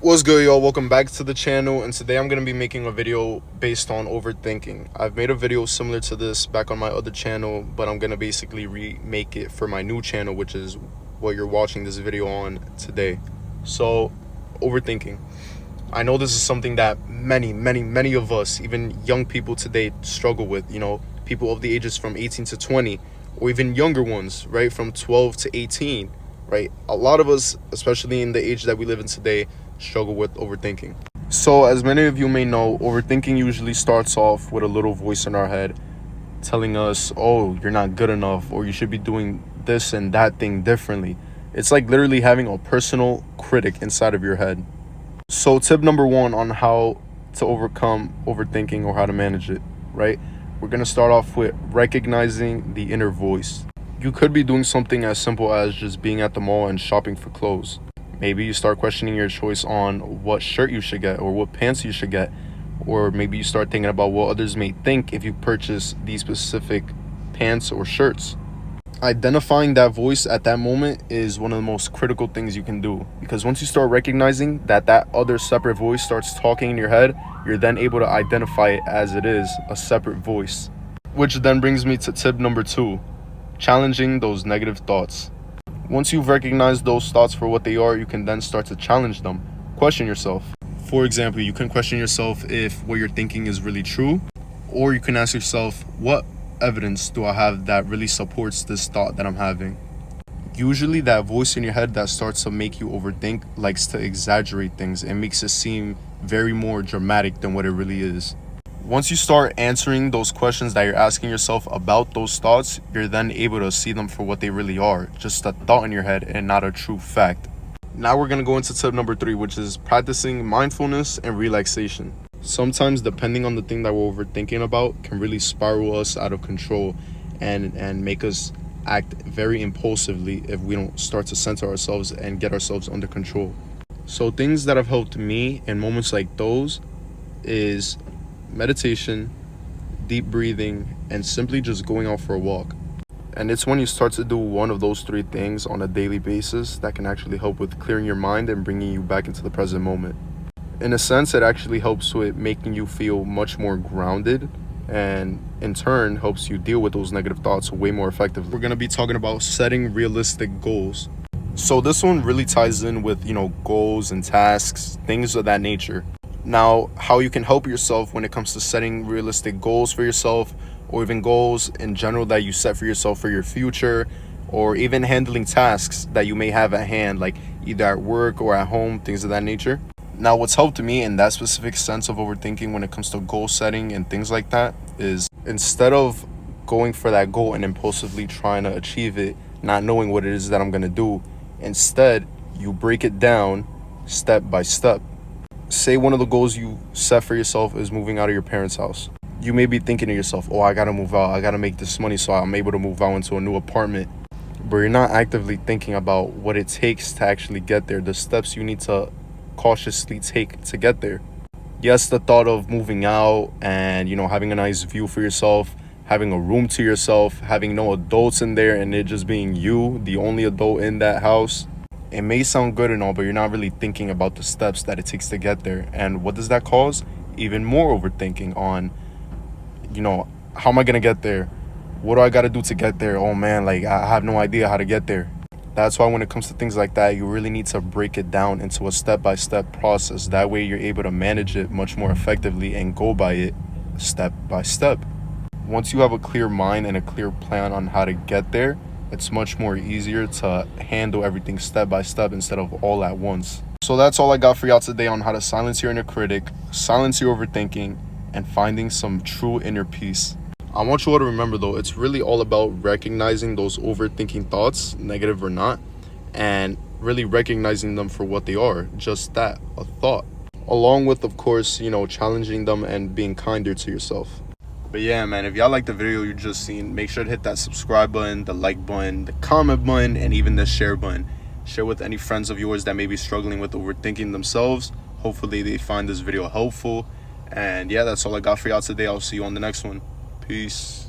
What's good, y'all? Welcome back to the channel, and today I'm going to be making a video based on overthinking. I've made a video similar to this back on my other channel, but I'm going to basically remake it for my new channel, which is what you're watching this video on today. So, overthinking. I know this is something that many of us, even young people today, struggle with. You know, people of the ages from 18 to 20, or even younger ones, right, from 12 to 18, right? A lot of us, especially in the age that we live in today, struggle with overthinking. So as many of you may know, overthinking usually starts off with a little voice in our head telling us, oh, you're not good enough, or you should be doing this and that thing differently. It's like literally having a personal critic inside of your head. So tip number one on how to overcome overthinking or how to manage it, right? We're going to start off with recognizing the inner voice. You could be doing something as simple as just being at the mall and shopping for clothes. Maybe you start questioning your choice on what shirt you should get or what pants you should get. Or maybe you start thinking about what others may think if you purchase these specific pants or shirts. Identifying that voice at that moment is one of the most critical things you can do. Because once you start recognizing that other separate voice starts talking in your head, you're then able to identify it as it is, a separate voice. Which then brings me to tip number 2, challenging those negative thoughts. Once you've recognized those thoughts for what they are, you can then start to challenge them. Question yourself. For example, you can question yourself if what you're thinking is really true, or you can ask yourself, what evidence do I have that really supports this thought that I'm having? Usually that voice in your head that starts to make you overthink likes to exaggerate things and makes it seem very more dramatic than what it really is. Once you start answering those questions that you're asking yourself about those thoughts, you're then able to see them for what they really are, just a thought in your head and not a true fact. Now we're going to go into tip number 3, which is practicing mindfulness and relaxation. Sometimes, depending on the thing that we're overthinking about, can really spiral us out of control and make us act very impulsively if we don't start to center ourselves and get ourselves under control. So things that have helped me in moments like those is meditation, deep breathing, and simply just going out for a walk. And it's when you start to do one of those 3 things on a daily basis that can actually help with clearing your mind and bringing you back into the present moment. In a sense, it actually helps with making you feel much more grounded, and in turn helps you deal with those negative thoughts way more effectively. We're going to be talking about setting realistic goals. So this one really ties in with, goals and tasks, things of that nature. Now, how you can help yourself when it comes to setting realistic goals for yourself, or even goals in general that you set for yourself for your future, or even handling tasks that you may have at hand, like either at work or at home, things of that nature. Now, what's helped me in that specific sense of overthinking when it comes to goal setting and things like that is, instead of going for that goal and impulsively trying to achieve it, not knowing what it is that I'm going to do, instead you break it down step by step. Say one of the goals you set for yourself is moving out of your parents' house. You may be thinking to yourself, oh, I gotta move out, I gotta make this money so I'm able to move out into a new apartment. But you're not actively thinking about what it takes to actually get there, the steps you need to cautiously take to get there. Yes, the thought of moving out and, having a nice view for yourself, having a room to yourself, having no adults in there and it just being you, the only adult in that house, it may sound good and all, but you're not really thinking about the steps that it takes to get there. And what does that cause? Even more overthinking on, how am I going to get there? What do I got to do to get there? Oh man, I have no idea how to get there. That's why when it comes to things like that, you really need to break it down into a step-by-step process. That way you're able to manage it much more effectively and go by it step by step. Once you have a clear mind and a clear plan on how to get there, it's much more easier to handle everything step by step instead of all at once. So that's all I got for y'all today on how to silence your inner critic, silence your overthinking, and finding some true inner peace. I want you all to remember though, it's really all about recognizing those overthinking thoughts, negative or not, and really recognizing them for what they are, just that, a thought. Along with, of course, challenging them and being kinder to yourself. But yeah, man, if y'all like the video you just seen, make sure to hit that subscribe button, the like button, the comment button, and even the share button. Share with any friends of yours that may be struggling with overthinking themselves. Hopefully they find this video helpful. And yeah, that's all I got for y'all today. I'll see you on the next one. Peace.